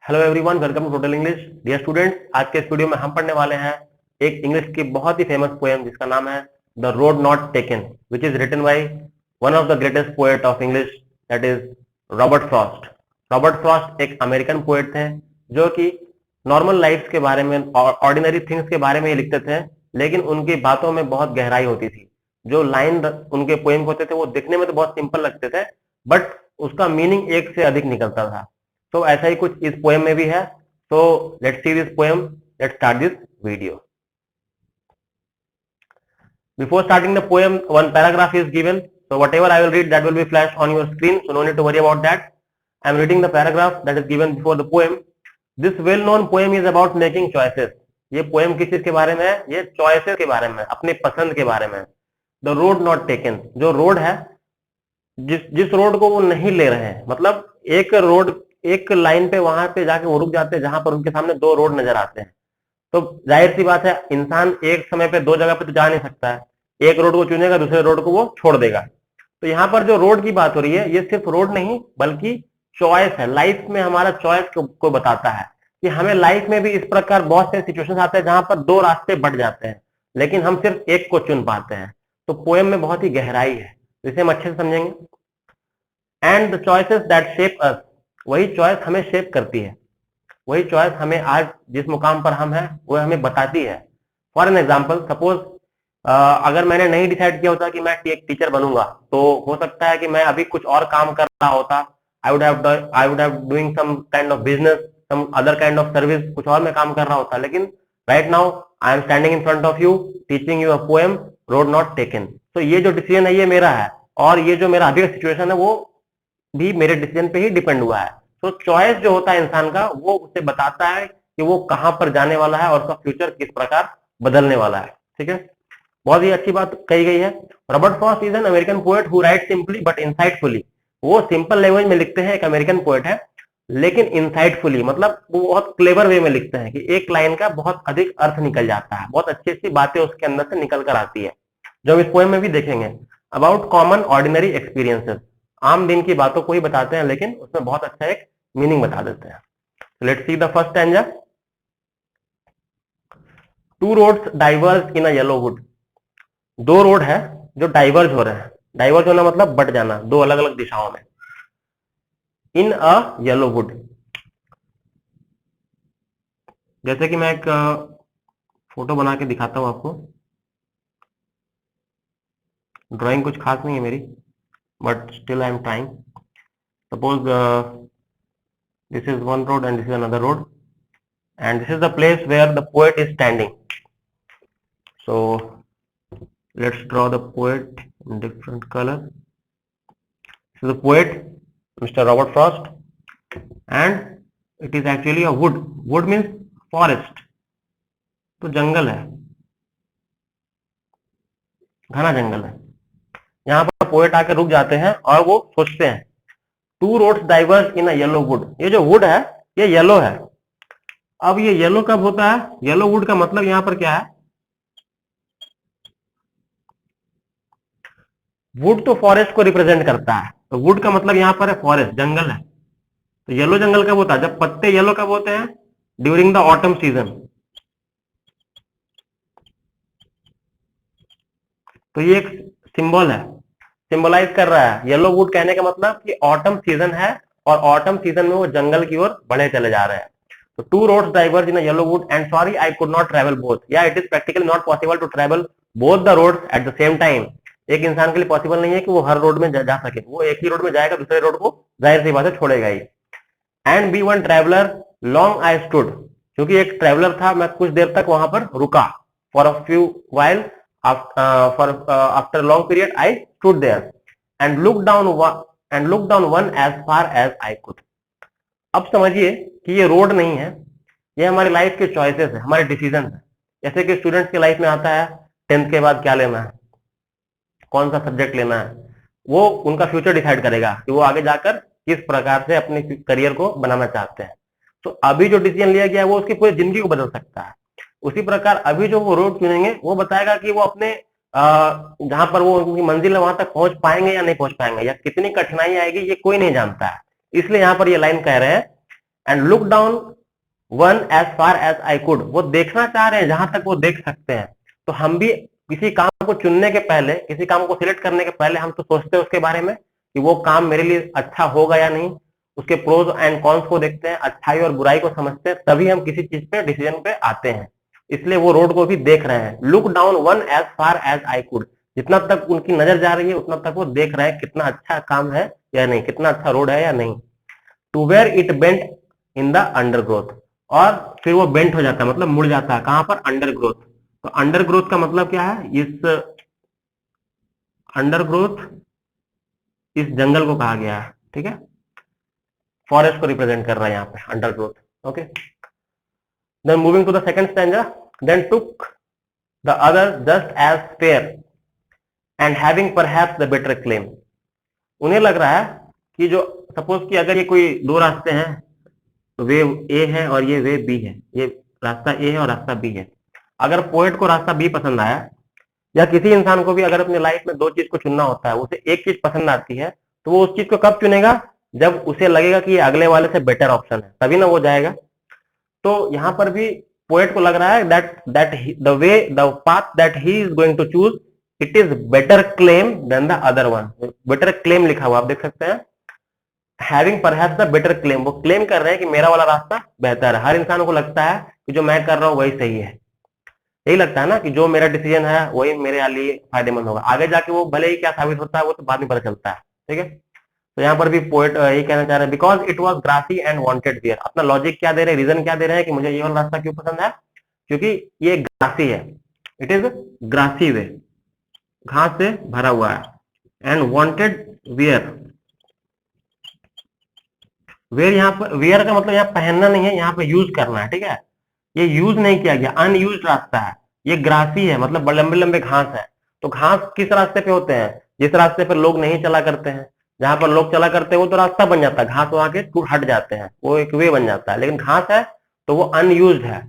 Hello everyone, welcome to total English. Dear students, आज के इस वीडियो में हम पढ़ने वाले हैं एक इंग्लिश की बहुत ही फेमस पोएम जिसका नाम है the road not taken, which is written by one of the greatest poet of English, that is Robert Frost. Robert Frost एक अमेरिकन पोएट थे जो कि नॉर्मल लाइफ के बारे में, ऑर्डिनरी थिंग्स के बारे में ही लिखते थे, लेकिन उनकी बातों में बहुत गहराई होती थी। जो लाइन उनके पोएम होते थे वो दिखने में तो बहुत सिंपल लगते थे, बट उसका मीनिंग एक से अधिक निकलता था। तो ऐसा ही कुछ इस पोएम में भी है। तो let's see this poem, let's start this video. Before starting the poem, one paragraph is given, so whatever I will read that will be flashed on your screen, so no need to worry about that. I am reading the paragraph that is given before the poem. This well known poem is about making choices. ये poem किस चीज के बारे में है? ये choices के बारे में, अपनी पसंद के बारे में। द रोड नॉट टेकन, जो रोड है, जिस रोड को वो नहीं ले रहे हैं, मतलब एक लाइन पे वहां पे जाके वो रुक जाते हैं जहां पर उनके सामने दो रोड नजर आते हैं। तो जाहिर सी बात है, इंसान एक समय पे दो जगह पे तो जा नहीं सकता है। एक रोड को चुनेगा, दूसरे रोड को वो छोड़ देगा। तो यहाँ पर जो रोड की बात हो रही है, ये सिर्फ रोड नहीं बल्कि चॉइस है। लाइफ में हमारा चॉइस को बताता है कि हमें लाइफ में भी इस प्रकार बहुत से सिचुएशंस आते हैं जहां पर दो रास्ते बढ़ जाते हैं, लेकिन हम सिर्फ एक को चुन पाते हैं। तो पोएम में बहुत ही गहराई है, इसे हम अच्छे से समझेंगे। And the choices that shape us, वही चॉइस हमें शेप करती है, वही चॉइस हमें आज जिस मुकाम पर हम हैं वो हमें बताती है। फॉर एन एग्जाम्पल, सपोज अगर मैंने नहीं डिसाइड किया होता कि मैं एक टीचर बनूंगा, तो हो सकता है कि मैं अभी कुछ और काम कर रहा होता। I would have doing some kind of business, some other kind of service, कुछ और मैं काम कर रहा होता। लेकिन right now I am standing in front of you teaching you a poem road not taken. तो ये जो डिसीजन है ये मेरा है, और ये जो मेरा अभी का सिचुएशन है वो भी मेरे डिसीजन पे ही डिपेंड हुआ है। तो चॉइस जो होता है इंसान का, वो उसे बताता है कि वो कहां पर जाने वाला है और उसका फ्यूचर किस प्रकार बदलने वाला है। ठीक है, बहुत ही अच्छी बात कही गई है। Robert Frost is an American poet who right simply but insightfully. वो सिंपल लैंग्वेज में लिखते हैं, एक अमेरिकन पोएट है, लेकिन इनसाइटफुली मतलब वो बहुत क्लेवर वे में लिखते हैं कि एक लाइन का बहुत अधिक अर्थ निकल जाता है, बहुत अच्छी अच्छी बातें उसके अंदर से निकल कर आती है, जो हम इस पोएम में भी देखेंगे। अबाउट कॉमन ऑर्डिनरी एक्सपीरियंसेस, आम दिन की बातों को ही बताते हैं, लेकिन उसमें बहुत अच्छा एक मीनिंग बता देते हैं। Let's see the first stanza. Two roads diverge in a yellow wood, दो रोड है जो डाइवर्ज हो रहे हैं। डाइवर्ज होना मतलब बढ़ जाना, दो अलग अलग दिशाओं में। इन अ येलो वुड, जैसे कि मैं एक फोटो बना के दिखाता हूं आपको। ड्राइंग कुछ खास नहीं है मेरी, but still I am trying. Suppose this is one road and this is another road, and this is the place where the poet is standing. So let's draw the poet in different color. This is the poet, Mr. Robert Frost, and it is actually a wood. Wood means forest. तो जंगल है, घना जंगल है। यहाँ पर poet आकर रुक जाते हैं और वो सोचते हैं, to roads diverge in a yellow would. ये जो वुड है ये येलो है। अब ये येलो कब होता है? येलो वुड का मतलब यहाँ पर क्या है? वुड तो फॉरेस्ट को रिप्रेजेंट करता है, तो वुड का मतलब यहाँ पर है फॉरेस्ट, जंगल है। तो येलो जंगल कब होता है? जब पत्ते येलो कब होते हैं? During the autumn season. तो ये एक सिंबल है, सिंबलाइज कर रहा है। येलो वुड कहने का मतलब कि ऑटम सीजन है, और ऑटम सीजन में वो जंगल की ओर बढ़े चले जा रहे हैं। तो two roads diverge in a yellow wood and sorry I could not travel both. या it is practically not possible to travel both the roads at the same time. एक इंसान के लिए पॉसिबल नहीं है कि वो हर रोड में जा सके। वो एक ही रोड में जाएगा, दूसरे रोड को जाहिर सी बात है छोड़ेगा ही। And be one traveller long I stood, क्योंकि एक ट्रेवलर था, मैं कुछ देर तक वहां पर रुका। For a few while after a long period I stood there and looked down one as far as I could. अब समझिए कि ये रोड नहीं है, ये हमारी लाइफ के चॉइसेस है, हमारे डिसीजन है। जैसे कि स्टूडेंट्स के लाइफ में आता है, 10th के बाद क्या लेना है, कौन सा सब्जेक्ट लेना है, वो उनका फ्यूचर डिसाइड करेगा कि वो आगे जाकर किस प्रकार से अपने करियर को बनाना चाहते हैं। तो अभी जो डिसीजन लिया गया है वो उसकी पूरी जिंदगी को बदल सकता है। उसी प्रकार अभी जो वो रोड चुनेंगे वो बताएगा कि वो अपने जहां पर वो उनकी मंजिल है वहां तक पहुंच पाएंगे या नहीं पहुंच पाएंगे, या कितनी कठिनाई आएगी ये कोई नहीं जानता है। इसलिए यहाँ पर ये लाइन कह रहे हैं, and look down one as far as I could, वो देखना चाह रहे हैं जहां तक वो देख सकते हैं। तो हम भी किसी काम को चुनने के पहले, किसी काम को सिलेक्ट करने के पहले हम तो सोचते हैं उसके बारे में कि वो काम मेरे लिए अच्छा होगा या नहीं, उसके प्रोज एंड कॉन्स को देखते हैं, अच्छाई और बुराई को समझते हैं, तभी हम किसी चीज पे डिसीजन पे आते हैं। इसलिए वो रोड को भी देख रहे हैं। Look down one as far as I could, जितना तक उनकी नजर जा रही है उतना तक वो देख रहे हैं कितना अच्छा काम है या नहीं, कितना अच्छा रोड है या नहीं। To where it bent in the undergrowth, और फिर वो बेंट हो जाता है, मतलब मुड़ जाता है कहां पर, अंडरग्रोथ। तो अंडरग्रोथ का मतलब क्या है, इस अंडरग्रोथ इस जंगल को कहा गया है, ठीक है, फॉरेस्ट को रिप्रेजेंट कर रहा है यहाँ पे undergrowth. Okay, then moving to the second stanza, then took the other just as fair and having perhaps the better claim. उन्हें लग रहा है कि जो, सपोज कि अगर ये कोई दो रास्ते हैं, तो वे ए है और ये वे बी है, ये रास्ता ए है और रास्ता बी है। अगर पोएट को रास्ता बी पसंद आया, या किसी इंसान को भी अगर अपनी लाइफ में दो चीज को चुनना होता है, उसे एक चीज पसंद आती है, तो वो उस चीज को कब चुनेगा, जब उसे लगेगा कि ये अगले वाले से बेटर ऑप्शन है, तभी ना वो जाएगा। तो यहाँ पर भी पोएट को लग रहा है that that the way the path that he is going to choose, it is better claim than the other one. Better claim लिखा हुआ आप देख सकते हैं, having perhaps the better claim, वो क्लेम कर रहे हैं कि मेरा वाला रास्ता बेहतर है। हर इंसान को लगता है कि जो मैं कर रहा हूँ वही सही है, यही लगता है ना कि जो मेरा डिसीजन है वही मेरे लिए फायदेमंद होगा। आगे जाके वो भले ही क्या साबित होता है वो तो बाद में पता चलता है, ठीक है। तो यहाँ पर भी पोएट यही कहना चाह रहे हैं, because it was grassy and wanted there. अपना लॉजिक क्या दे रहे हैं, रीजन क्या दे रहे हैं कि मुझे ये वाला रास्ता क्यों पसंद है, क्योंकि ये ग्रासी है, इट इज ग्रासी वे, घास से भरा हुआ है, एंड वॉन्टेड वेयर। वेयर यहाँ पर, वेयर का मतलब यहाँ पहनना नहीं है, यहाँ पे यूज करना है, ठीक है। ये यूज नहीं किया गया, अनयूज रास्ता है, ये ग्रासी है, मतलब लंबे लंबे घास है। तो घास किस रास्ते पे होते हैं, जिस रास्ते पर लोग नहीं चला करते हैं। जहां पर लोग चला करते हैं वो तो रास्ता बन जाता है, घास वहां के टूट हट जाते हैं, वो एक वे बन जाता है। लेकिन घास है तो वो अनयूज है।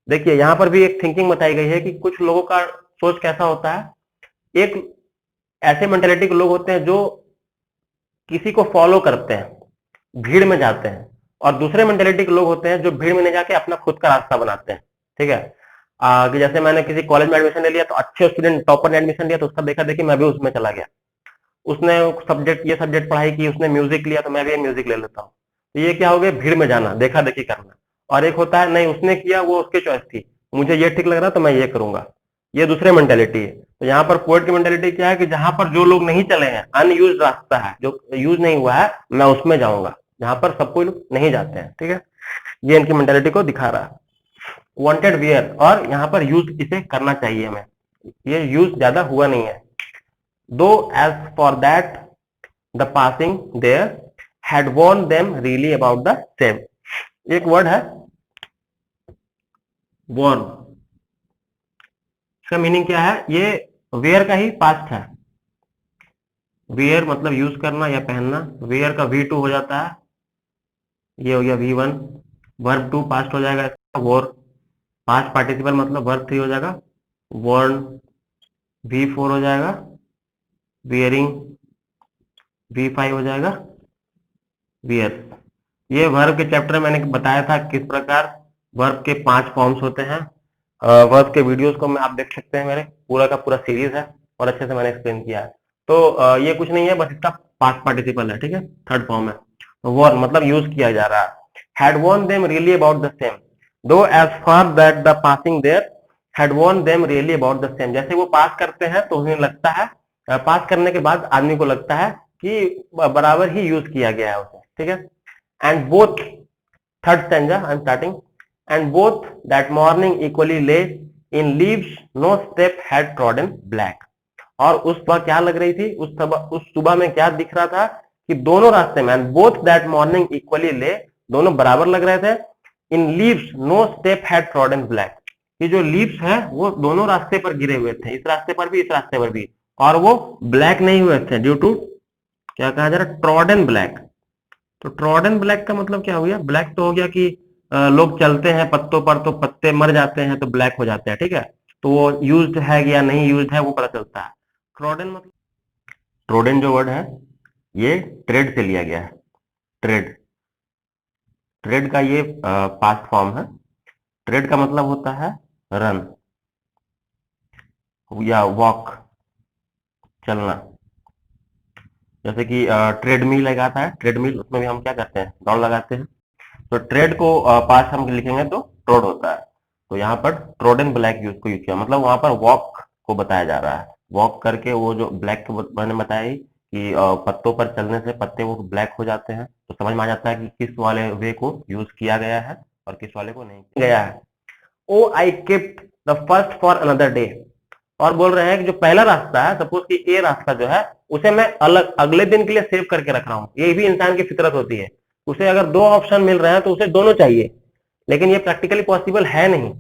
देखिए यहाँ पर भी एक थिंकिंग बताई गई है कि कुछ लोगों का सोच कैसा होता है। एक ऐसे मेंटेलिटी के लोग होते हैं जो किसी को फॉलो करते हैं, भीड़ में जाते हैं, और दूसरे मेंटेलिटी के लोग होते हैं जो भीड़ में नहीं जाके अपना खुद का रास्ता बनाते हैं, ठीक है। कि जैसे मैंने किसी कॉलेज में एडमिशन ले लिया, तो अच्छे स्टूडेंट टॉपर ने एडमिशन लिया, तो उसका देखा देखी मैं भी उसमें चला गया। उसने सब्जेक्ट, ये सब्जेक्ट पढ़ाई की, उसने म्यूजिक लिया, तो मैं भी म्यूजिक ले लेता हूँ। तो ये क्या हो गया, भीड़ में जाना, देखा देखी करना। और एक होता है नहीं, उसने किया, वो उसकी चॉइस थी, मुझे ये ठीक लग रहा तो मैं ये करूंगा, ये दूसरे मेंटेलिटी है। तो यहाँ पर पोएट की मेंटेलिटी क्या है कि जहां पर जो लोग नहीं चले हैं, अनयूज रास्ता है जो यूज नहीं हुआ है, मैं उसमें जाऊंगा जहां पर सब कोई लोग नहीं जाते हैं, ठीक है। ये इनकी मेंटेलिटी को दिखा रहा है। वांटेड वियर, और यहाँ पर यूज इसे करना चाहिए हमें, ये यूज ज्यादा हुआ नहीं है। Though as for that the passing there had worn them really about the same. एक वर्ड है वॉर्न, इसका मीनिंग क्या है, ये वेयर का ही पास्ट है। वेयर मतलब यूज करना या पहनना, वेयर का V2 हो जाता है, ये हो गया V1, वर्ब 2 पास्ट हो जाएगा इसका, वोर। पास्ट पार्टिसिपल मतलब वर्ब 3 हो जाएगा, वर्न। V4 हो जाएगा, वियरिंग। V5 हो जाएगा, वियर। ये वर्ब के चैप्टर में मैंने बताया था किस प्रकार वर्ब के 5 फॉर्म्स होते हैं। वर्ब के वीडियोस को आप देख सकते हैं, मेरे पूरा का पूरा सीरीज है और अच्छे से मैंने एक्सप्लेन किया है। तो ये कुछ नहीं है, बस इसका पास्ट पार्टिसिपल है, ठीक है, थर्ड फॉर्म है। तो वॉर्न मतलब यूज किया जा रहा है। Had worn them really about the same, though as far that the passing there had worn them really about the same. जैसे वो पास करते हैं तो उन्हें लगता है, पास करने के बाद आदमी को लगता है कि बराबर ही यूज किया गया है उसे, ठीक है। And both, third stanza I am starting, and both that morning equally lay in leaves, no step had trodden black। और उस सुबह क्या लग रही थी, उस सुबह में क्या दिख रहा था कि दोनों रास्ते में, and both that morning equally lay, दोनों बराबर लग रहे थे, in leaves no step had trodden black, कि जो लीव्स है वो दोनों रास्ते पर गिरे हुए थे, इस रास्ते पर भी इस रास्ते पर भी, और वो ब्लैक नहीं हुए थे, ड्यू टू क्या कहा जा रहा है, ट्रॉडन ब्लैक। तो ट्रॉडन ब्लैक का मतलब क्या हो गया, ब्लैक तो हो गया कि लोग चलते हैं पत्तों पर तो पत्ते मर जाते हैं तो ब्लैक हो जाते हैं, ठीक है। तो वो यूज्ड है या नहीं यूज्ड है वो पता चलता है। ट्रोडन मतलब, ट्रोडन जो वर्ड है ये ट्रेड से लिया गया है, ट्रेड। ट्रेड का ये पास्ट फॉर्म है। ट्रेड का मतलब होता है रन या वॉक, चलना। जैसे कि ट्रेडमिल एक आता है, ट्रेडमिल, उसमें भी हम क्या करते हैं, दौड़ लगाते हैं। तो ट्रेड को पास्ट हम लिखेंगे तो ट्रोड होता है। तो यहाँ पर ट्रोडन ब्लैक यूज को यूज किया, मतलब वहां पर वॉक को बताया जा रहा है। वॉक करके वो जो ब्लैक मैंने बताया कि पत्तों पर चलने से पत्ते वो ब्लैक हो जाते हैं, तो समझ में आ जाता है कि किस वाले वे को यूज किया गया है और किस वाले को नहीं किया गया है। Oh I kept the first for another day. और बोल रहे हैं कि जो पहला रास्ता है, सपोज कि ए रास्ता जो है, उसे मैं अलग अगले दिन के लिए सेव करके रख रहा हूँ। ये भी इंसान की फितरत होती है। उसे अगर दो ऑप्शन मिल रहे हैं तो उसे दोनों चाहिए, लेकिन ये प्रैक्टिकली पॉसिबल है नहीं।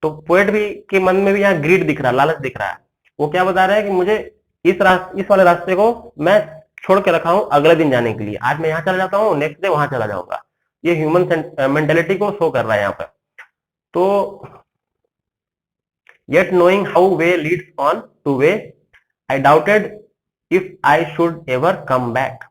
तो पोएट भी के मन में भी यहाँ ग्रीड दिख रहा है, लालच दिख रहा है। वो क्या बता रहा है कि मुझे इस वाले रास्ते को मैं छोड़ के रखा हूं अगले दिन जाने के लिए। आज मैं यहाँ चला जाता हूँ, नेक्स्ट डे वहां चला जाऊंगा। ये ह्यूमन मेंटेलिटी को शो कर रहा है यहाँ पर। तो yet knowing how way leads on to way, I doubted if I should ever come back।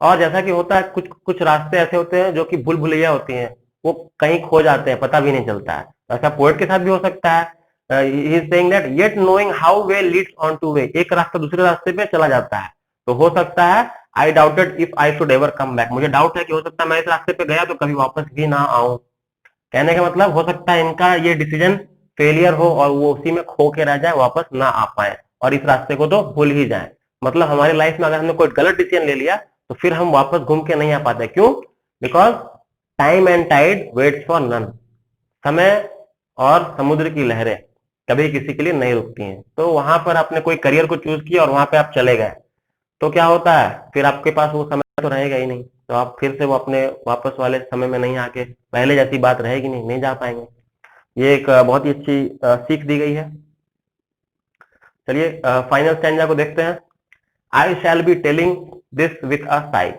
और जैसा कि होता है, कुछ कुछ रास्ते ऐसे होते हैं जो कि भूल भुलैया होती हैं, वो कहीं खो जाते हैं, पता भी नहीं चलता है। ऐसा पोएट के साथ भी हो सकता है। He is saying that yet knowing how way Leeds on two way, एक रास्ता दूसरे रास्ते पे चला जाता है। तो हो सकता है आई doubted if I should ever come back, मुझे डाउट है कि हो सकता है मैं इस रास्ते पे गया तो कभी वापस भी ना आऊं। कहने का मतलब हो सकता है इनका ये डिसीजन फेलियर हो और वो उसी में खो के रह जाए, वापस ना आ पाए और इस रास्ते को तो भूल ही जाए। मतलब हमारी लाइफ में अगर हमने कोई गलत डिसीजन ले लिया तो फिर हम वापस घूम के नहीं आ पाते। क्यों? Because time and tide waits for none. समय और समुद्र की लहरें कभी किसी के लिए नहीं रुकती हैं। तो वहां पर आपने कोई करियर को चूज किया और वहां पे आप चले गए, तो क्या होता है, फिर आपके पास वो समय तो रहेगा ही नहीं। तो आप फिर से वो अपने वापस वाले समय में नहीं आके पहले जैसी बात रहेगी नहीं, नहीं जा पाएंगे। ये एक बहुत ही अच्छी सीख दी गई है। चलिए फाइनल स्टैंजा को देखते हैं। I shall be telling this with a sigh,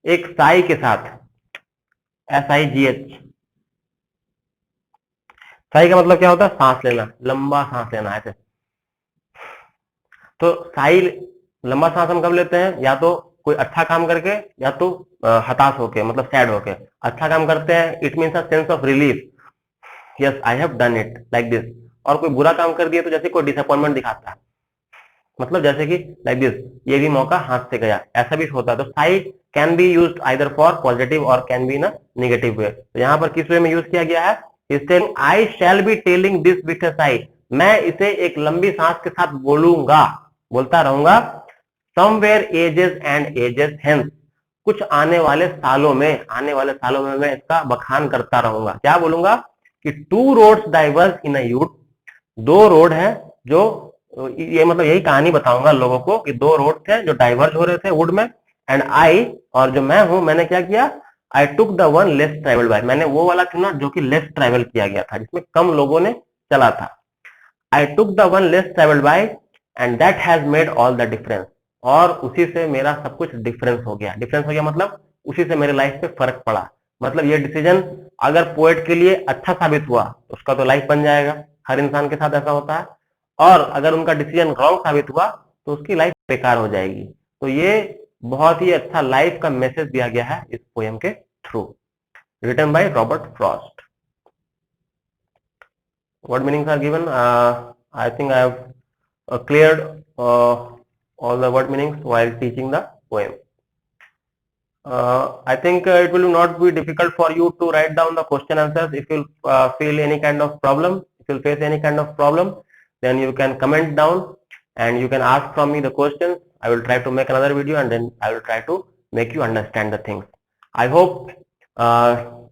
एक साई के साथ, SIGH। साई का मतलब क्या होता है? सांस लेना, लंबा सांस लेना, ऐसे। तो साई लंबा सांस हम कब लेते हैं? या तो कोई अच्छा काम करके, या तो हताश होके, मतलब सैड होके। अच्छा काम करते हैं, it means a sense of relief, yes I have done it like this. और कोई बुरा काम कर दिया तो जैसे कोई डिसअपॉइंटमेंट दिखाता है, मतलब जैसे कि लाइक दिस, ये भी मौका हाथ से गया, ऐसा भी होता है। तो sigh can be used either for positive और can be in negative way. तो यहाँ पर किस वे में यूज किया गया है? I shall be telling this with a sigh, मैं इसे एक लंबी सांस के साथ बोलूंगा, बोलता रहूंगा। Somewhere ages and ages hence, कुछ आने वाले सालों में, आने वाले सालों में मैं इसका बखान करता रहूंगा। क्या बोलूंगा? कि two roads diverse in a youth, दो रोड है जो, ये मतलब यही कहानी बताऊंगा लोगों को कि दो रोड थे जो डाइवर्ज हो रहे थे वुड में। एंड आई, और जो मैं हूं, मैंने क्या किया? I took the one less travelled by, मैंने वो वाला चुना जो कि लेस ट्रेवल किया गया था, जिसमें कम लोगों ने चला था। I took the one less travelled by and that has made all the difference, और उसी से मेरा सब कुछ डिफरेंस हो गया। डिफरेंस हो गया मतलब उसी से मेरे लाइफ पे फर्क पड़ा। मतलब ये डिसीजन अगर पोएट के लिए अच्छा साबित हुआ तो उसका तो लाइफ बन जाएगा, हर इंसान के साथ ऐसा होता है। और अगर उनका डिसीजन रॉन्ग साबित हुआ तो उसकी लाइफ बेकार हो जाएगी। तो ये बहुत ही अच्छा लाइफ का मैसेज दिया गया है इस पोएम के through, written by Robert Frost. What meanings are given? I think I have cleared all the word meanings while teaching the poem. I think it will not be difficult for you to write down the question answers. If you feel any kind of problem, if you face any kind of problem, then you can comment down and you can ask from me the questions. I will try to make another video and then I will try to make you understand the things. I hope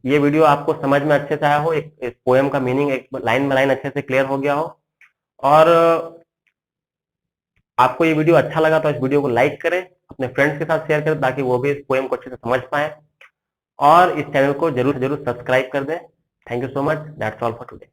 ये video आपको समझ में अच्छे से आया हो, एक इस पोएम का मीनिंग एक लाइन बाय लाइन अच्छे से क्लियर हो गया हो। और आपको ये वीडियो अच्छा लगा तो इस वीडियो को लाइक करें, अपने फ्रेंड्स के साथ शेयर करें ताकि वो भी इस पोएम को अच्छे से समझ पाए, और इस चैनल को जरूर जरूर सब्सक्राइब कर दें। Thank you so much, that's all for today.